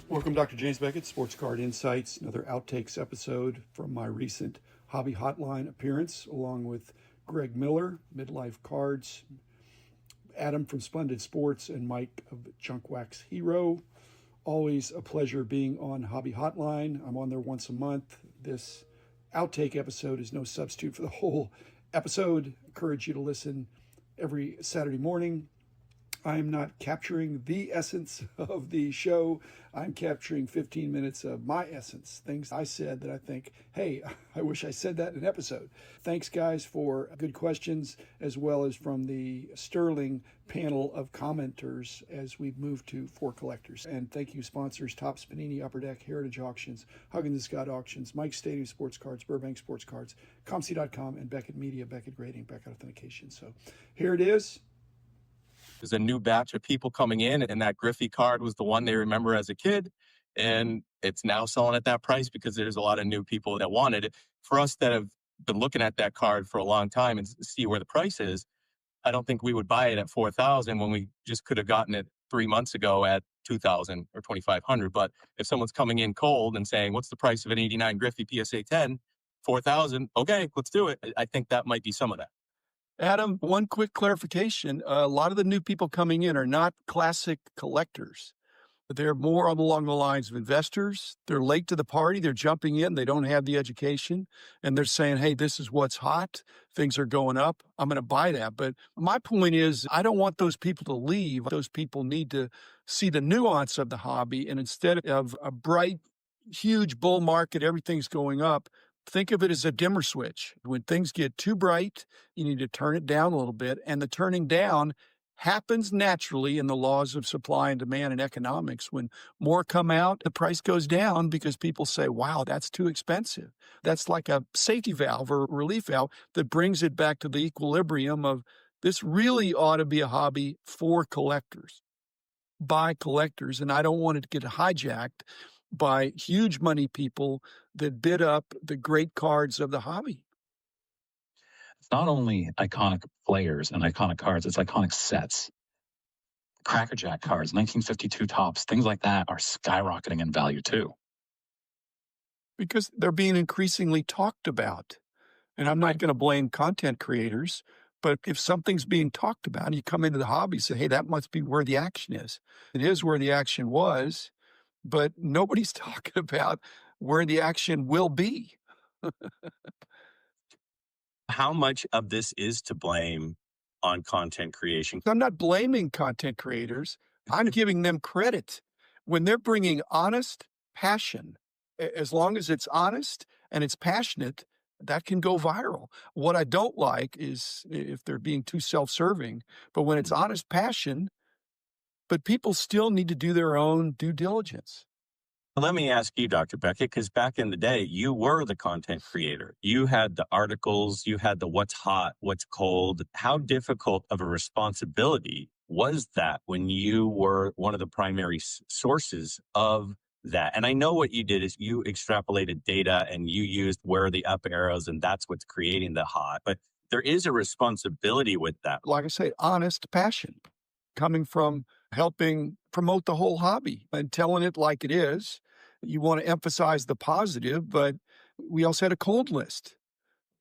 Welcome, Dr. James Beckett, Sports Card Insights, another outtakes episode from my recent Hobby Hotline appearance, along with Graig Miller, Midlife Cards, Adam from Splendid Sports, and Mike of Junk Wax Hero. Always a pleasure being on Hobby Hotline. I'm on there once a month. This outtake episode is no substitute for the whole episode. Encourage you to listen every Saturday morning. I'm not capturing the essence of the show. I'm capturing 15 minutes of my essence, things I said that I think, hey, I wish I said that in an episode. Thanks, guys, for good questions, as well as from the sterling panel of commenters as we've moved to For Collectors. And thank you, sponsors, Topps, Panini, Upper Deck, Heritage Auctions, Huggins & Scott Auctions, Mike's Stadium Sports Cards, Burbank Sports Cards, ComC.com, and Beckett Media, Beckett Grading, Beckett Authentication. So here it is. There's a new batch of people coming in, and that Griffey card was the one they remember as a kid. And it's now selling at that price because there's a lot of new people that wanted it. For us that have been looking at that card for a long time and see where the price is, I don't think we would buy it at $4,000 when we just could have gotten it 3 months ago at $2,000 or $2,500. But if someone's coming in cold and saying, what's the price of an 89 Griffey PSA 10? $4,000. Okay, let's do it. I think that might be some of that. Adam, one quick clarification. A lot of the new people coming in are not classic collectors. They're more along the lines of investors. They're late to the party. They're jumping in. They don't have the education. And they're saying, hey, this is what's hot. Things are going up. I'm going to buy that. But my point is, I don't want those people to leave. Those people need to see the nuance of the hobby. And instead of a bright, huge bull market, everything's going up, think of it as a dimmer switch. When things get too bright, you need to turn it down a little bit. And the turning down happens naturally in the laws of supply and demand and economics. When more come out, the price goes down because people say, wow, that's too expensive. That's like a safety valve or relief valve that brings it back to the equilibrium of this really ought to be a hobby for collectors, by collectors. And I don't want it to get hijacked by huge money people that bid up the great cards of the hobby. It's not only iconic players and iconic cards, it's iconic sets. Crackerjack cards, 1952 tops, things like that are skyrocketing in value too. Because they're being increasingly talked about. And I'm not going to blame content creators, but if something's being talked about and you come into the hobby and say, hey, that must be where the action is. It is where the action was, but nobody's talking about where the action will be. How much of this is to blame on content creation? I'm not blaming content creators. I'm giving them credit. When they're bringing honest passion, as long as it's honest and it's passionate, that can go viral. What I don't like is if they're being too self-serving, but when it's honest passion, but people still need to do their own due diligence. Let me ask you, Dr. Beckett, because back in the day, you were the content creator. You had the articles, you had the what's hot, what's cold. How difficult of a responsibility was that when you were one of the primary sources of that? And I know what you did is you extrapolated data and you used where are the up arrows, and that's what's creating the hot. But there is a responsibility with that. Like I say, honest passion coming from helping promote the whole hobby and telling it like it is. You want to emphasize the positive, but we also had a cold list.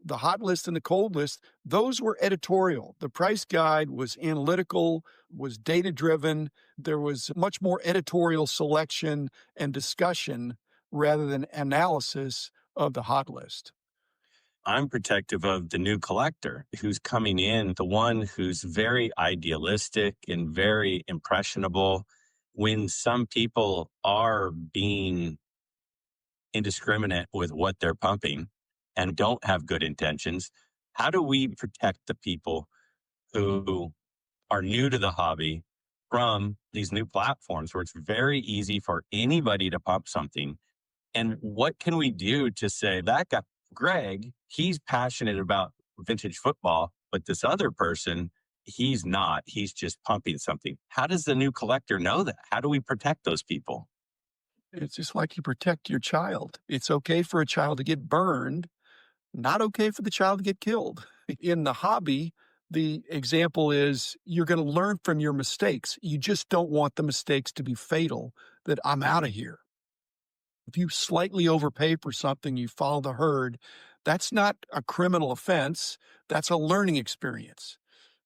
The hot list and the cold list, those were editorial. The price guide was analytical, was data-driven. There was much more editorial selection and discussion rather than analysis of the hot list. I'm protective of the new collector who's coming in, the one who's very idealistic and very impressionable. When some people are being indiscriminate with what they're pumping and don't have good intentions, how do we protect the people who are new to the hobby from these new platforms where it's very easy for anybody to pump something? And what can we do to say that guy, Graig, he's passionate about vintage football, but this other person, he's not. He's just pumping something. How does the new collector know that? How do we protect those people? It's just like you protect your child. It's okay for a child to get burned, not okay for the child to get killed. In the hobby, The example is you're going to learn from your mistakes. You just don't want the mistakes to be fatal, that I'm out of here. If you slightly overpay for something, you follow the herd, that's not a criminal offense. That's a learning experience.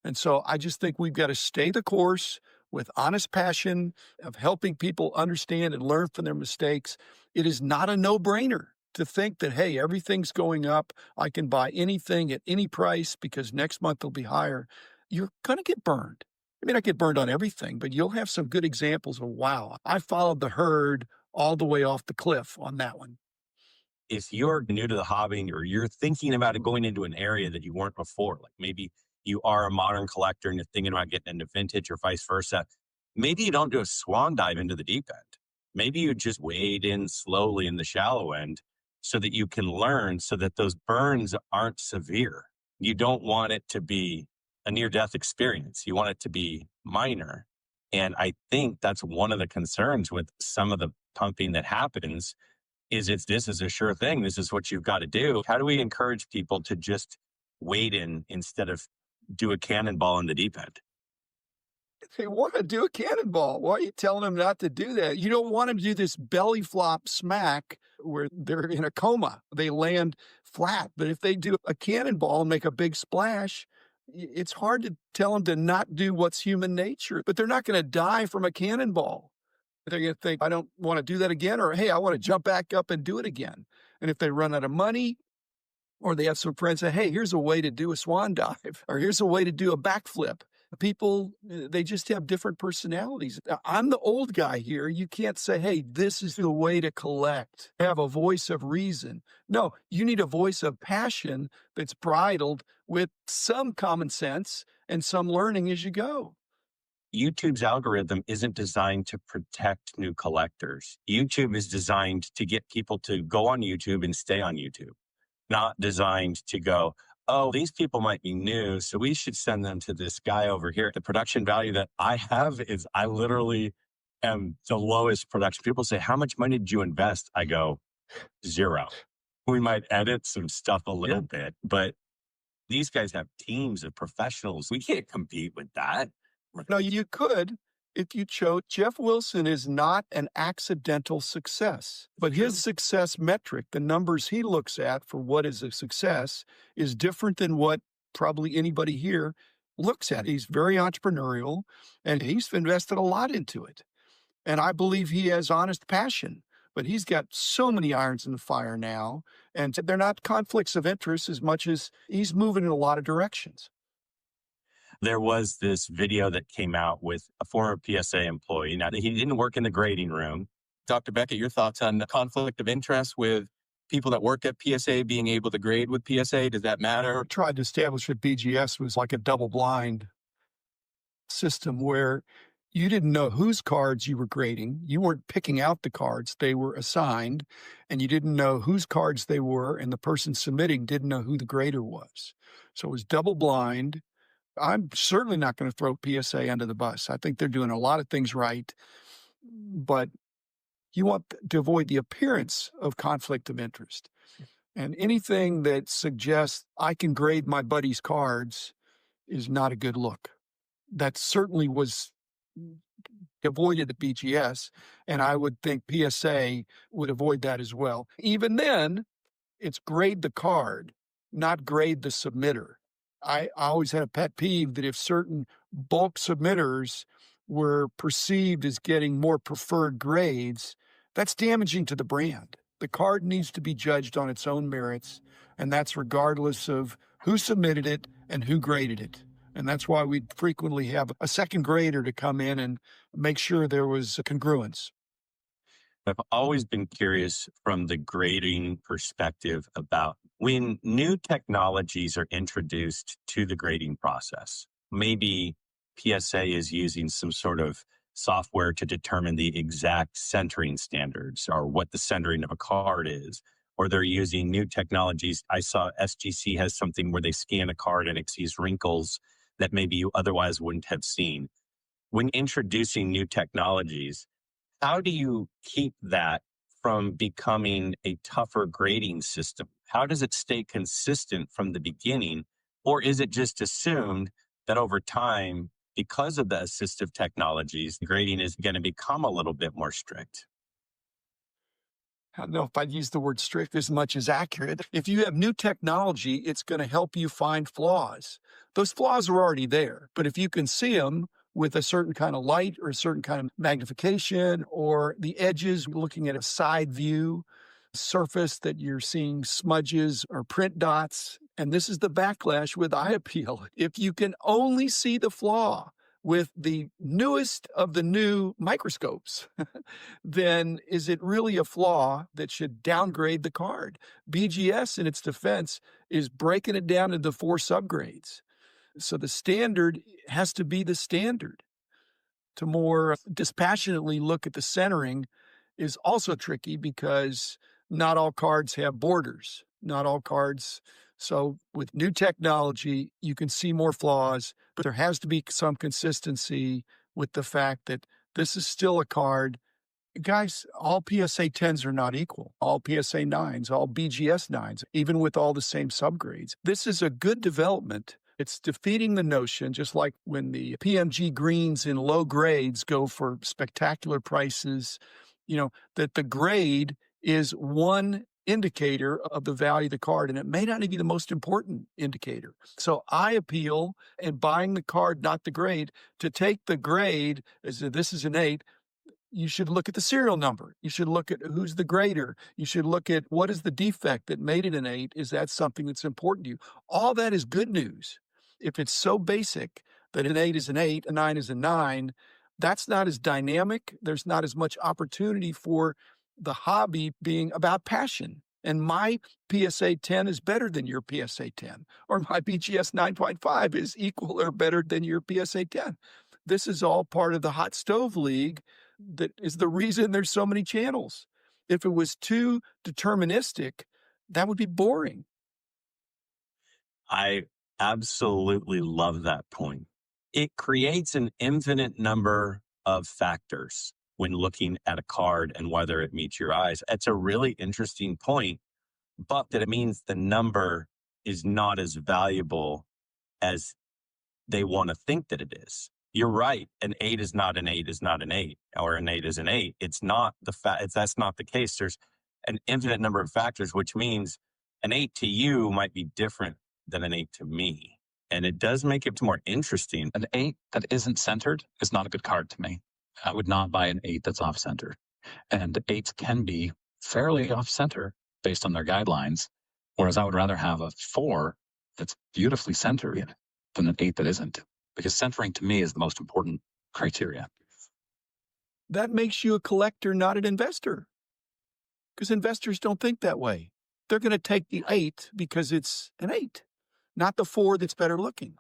And so I just think we've got to stay the course with honest passion of helping people understand and learn from their mistakes. It is not a no-brainer to think that, hey, everything's going up. I can buy anything at any price because next month will be higher. You're going to get burned. I mean, I get burned on everything, but you'll have some good examples of, wow, I followed the herd all the way off the cliff on that one. If you're new to the hobby or you're thinking about going into an area that you weren't before, like maybe you are a modern collector and you're thinking about getting into vintage or vice versa, maybe you don't do a swan dive into the deep end. Maybe you just wade in slowly in the shallow end so that you can learn, so that those burns aren't severe. You don't want it to be a near-death experience. You want it to be minor. And I think that's one of the concerns with some of the pumping that happens is this is a sure thing. This is what you've got to do. How do we encourage people to just wade in instead of do a cannonball in the deep end? They want to do a cannonball. Why are you telling them not to do that? You don't want them to do this belly flop smack where they're in a coma. They land flat. But if they do a cannonball and make a big splash, it's hard to tell them to not do what's human nature. But they're not going to die from a cannonball. They're going to think, I don't want to do that again, or, hey, I want to jump back up and do it again. And if they run out of money, or they have some friends say, hey, here's a way to do a swan dive, or here's a way to do a backflip. People, they just have different personalities. I'm the old guy here. You can't say, hey, this is the way to collect. Have a voice of reason. No, you need a voice of passion that's bridled with some common sense and some learning as you go. YouTube's algorithm isn't designed to protect new collectors. YouTube is designed to get people to go on YouTube and stay on YouTube, not designed to go, oh, these people might be new, so we should send them to this guy over here. The production value that I have is I literally am the lowest production. People say, how much money did you invest? I go, 0. We might edit some stuff a little bit, but these guys have teams of professionals. We can't compete with that. No, you could if you chose. Jeff Wilson is not an accidental success, but his success metric, the numbers he looks at for what is a success, is different than what probably anybody here looks at. He's very entrepreneurial and he's invested a lot into it. And I believe he has honest passion, but he's got so many irons in the fire now, and they're not conflicts of interest as much as he's moving in a lot of directions. There was this video that came out with a former PSA employee. Now, he didn't work in the grading room. Dr. Beckett, your thoughts on the conflict of interest with people that work at PSA being able to grade with PSA? Does that matter? I tried to establish that BGS was like a double-blind system where you didn't know whose cards you were grading. You weren't picking out the cards. They were assigned, and you didn't know whose cards they were, and the person submitting didn't know who the grader was. So it was double-blind. I'm certainly not going to throw PSA under the bus. I think they're doing a lot of things right, but you want to avoid the appearance of conflict of interest. And anything that suggests I can grade my buddy's cards is not a good look. That certainly was avoided at BGS, and I would think PSA would avoid that as well. Even then, it's grade the card, not grade the submitter. I always had a pet peeve that if certain bulk submitters were perceived as getting more preferred grades, that's damaging to the brand. The card needs to be judged on its own merits, and that's regardless of who submitted it and who graded it. And that's why we frequently have a second grader to come in and make sure there was a congruence. I've always been curious from the grading perspective about when new technologies are introduced to the grading process. Maybe PSA is using some sort of software to determine the exact centering standards or what the centering of a card is, or they're using new technologies. I saw SGC has something where they scan a card and it sees wrinkles that maybe you otherwise wouldn't have seen. When introducing new technologies, how do you keep that from becoming a tougher grading system? How does it stay consistent from the beginning Or is it just assumed that over time, because of the assistive technologies, grading is going to become a little bit more strict? I don't know if I'd use the word strict as much as accurate. If you have new technology, it's going to help you find flaws. Those flaws are already there, but if you can see them with a certain kind of light or a certain kind of magnification, or the edges, looking at a side view, surface that you're seeing smudges or print dots, and this is the backlash with eye appeal. If you can only see the flaw with the newest of the new microscopes, then is it really a flaw that should downgrade the card? BGS, in its defense, is breaking it down into 4 subgrades. So the standard has to be the standard. To more dispassionately look at the centering is also tricky because not all cards have borders, not all cards. So with new technology, you can see more flaws, but there has to be some consistency with the fact that this is still a card. Guys, all PSA 10s are not equal. All PSA 9s, all BGS 9s, even with all the same subgrades. This is a good development. It's defeating the notion, just like when the PMG greens in low grades go for spectacular prices, that the grade is one indicator of the value of the card, and it may not be the most important indicator. So I appeal, and buying the card, not the grade, to take the grade as this is an 8. You should look at the serial number. You should look at who's the grader. You should look at what is the defect that made it an 8. Is that something that's important to you? All that is good news. If it's so basic that an 8 is an 8, a 9 is a 9, that's not as dynamic. There's not as much opportunity for the hobby being about passion. And my PSA 10 is better than your PSA 10, or my BGS 9.5 is equal or better than your PSA 10. This is all part of the hot stove league. That is the reason there's so many channels. If it was too deterministic, that would be boring. I absolutely love that point. It creates an infinite number of factors when looking at a card and whether it meets your eyes. It's a really interesting point, but that it means the number is not as valuable as they want to think that it is. You're right. An 8 is not an 8 is not an 8, or an 8 is an 8. It's not that's not the case. There's an infinite number of factors, which means an 8 to you might be different than an 8 to me. And it does make it more interesting. An 8 that isn't centered is not a good card to me. I would not buy an 8 that's off center. And 8s can be fairly off center based on their guidelines, whereas I would rather have a 4 that's beautifully centered than an 8 that isn't, because centering to me is the most important criteria. That makes you a collector, not an investor, because investors don't think that way. They're going to take the 8 because it's an 8, not the 4 that's better looking.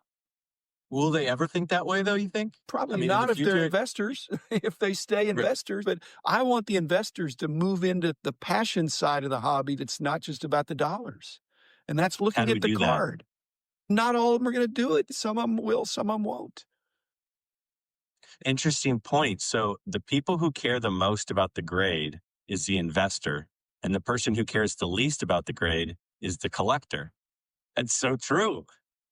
Will they ever think that way, though, you think? Probably not if they're investors, if they stay investors. Right. But I want the investors to move into the passion side of the hobby that's not just about the dollars. And that's looking at the card. Not all of them are going to do it. Some of them will, some of them won't. Interesting point. So the people who care the most about the grade is the investor, and the person who cares the least about the grade is the collector. That's so true.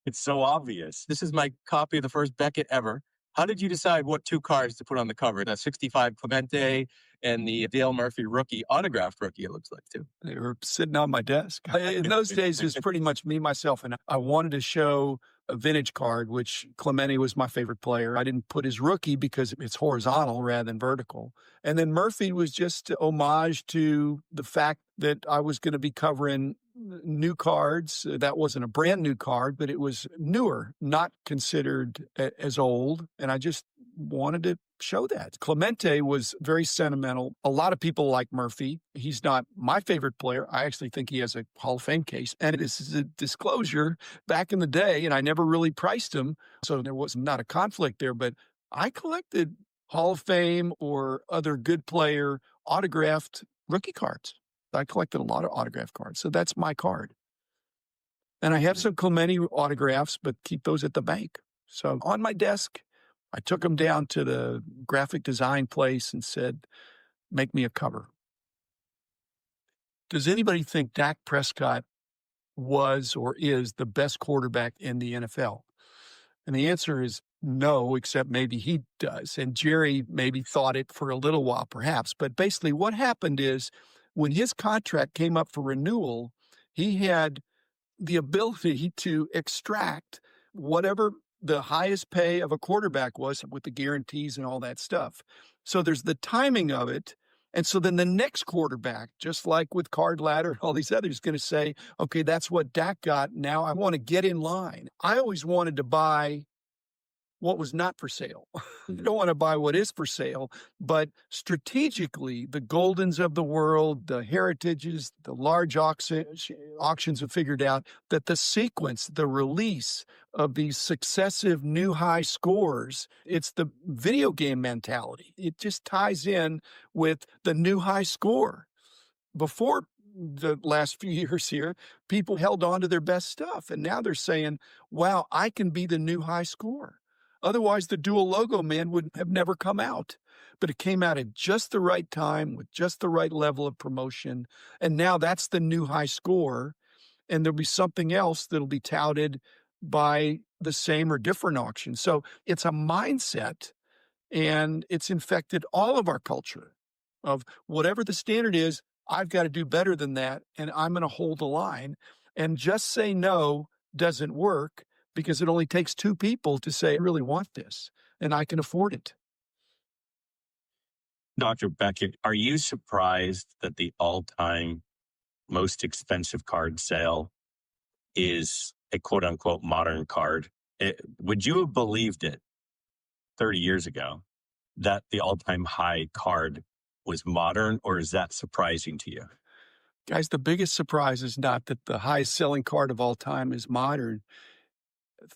It's so obvious. This is my copy of the first Beckett ever. How did you decide what 2 cards to put on the cover? The 65 Clemente and the Dale Murphy rookie, autographed rookie, it looks like, too. They were sitting on my desk. In those days, it was pretty much me, myself, and I wanted to show a vintage card, which Clemente was my favorite player. I didn't put his rookie because it's horizontal rather than vertical. And then Murphy was just homage to the fact that I was going to be covering new cards. That wasn't a brand new card, but it was newer, not considered as old. And I just wanted to show that. Clemente was very sentimental. A lot of people like Murphy. He's not my favorite player. I actually think he has a Hall of Fame case. And this is a disclosure, back in the day, and I never really priced him, so there was not a conflict there, but I collected Hall of Fame or other good player autographed rookie cards. I collected a lot of autograph cards, so that's my card. And I have some Clemente autographs, but keep those at the bank. So on my desk, I took them down to the graphic design place and said, make me a cover. Does anybody think Dak Prescott was or is the best quarterback in the NFL? And the answer is no, except maybe he does. And Jerry maybe thought it for a little while, perhaps. But basically, what happened is when his contract came up for renewal, he had the ability to extract whatever the highest pay of a quarterback was with the guarantees and all that stuff. So there's the timing of it. And so then the next quarterback, just like with Card Ladder and all these others, going to say, okay, that's what Dak got. Now I want to get in line. I always wanted to buy what was not for sale. You don't want to buy what is for sale, but strategically, the Goldens of the world, the Heritages, the large auctions have figured out that the sequence, the release of these successive new high scores, it's the video game mentality. It just ties in with the new high score. Before the last few years here, people held on to their best stuff, and now they're saying, wow, I can be the new high score. Otherwise, the dual logo man would have never come out. But it came out at just the right time with just the right level of promotion. And now that's the new high score. And there'll be something else that'll be touted by the same or different auction. So it's a mindset, and it's infected all of our culture of whatever the standard is, I've got to do better than that, and I'm going to hold the line. And just say no doesn't work, because it only takes two people to say, I really want this, and I can afford it. Dr. Beckett, are you surprised that the all-time most expensive card sale is a quote-unquote modern card? Would you have believed it 30 years ago that the all-time high card was modern, or is that surprising to you? Guys, the biggest surprise is not that the highest selling card of all time is modern.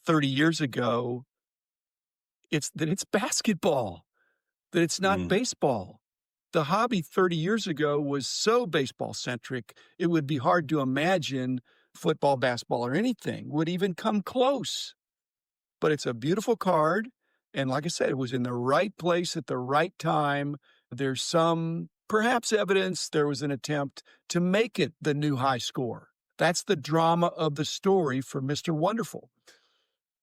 30 years ago, it's that it's basketball, that it's not baseball. The hobby 30 years ago was so baseball centric, it would be hard to imagine football, basketball, or anything would even come close. But it's a beautiful card. And like I said, it was in the right place at the right time. There's some perhaps evidence there was an attempt to make it the new high score. That's the drama of the story for Mr. Wonderful,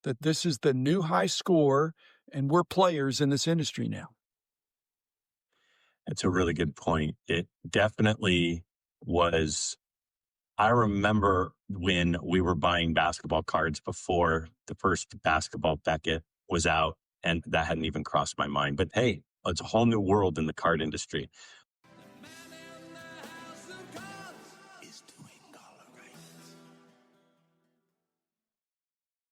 that this is the new high score, and we're players in this industry now. That's a really good point. It definitely was. I remember when we were buying basketball cards before the first basketball Beckett was out, and that hadn't even crossed my mind. But hey, it's a whole new world in the card industry.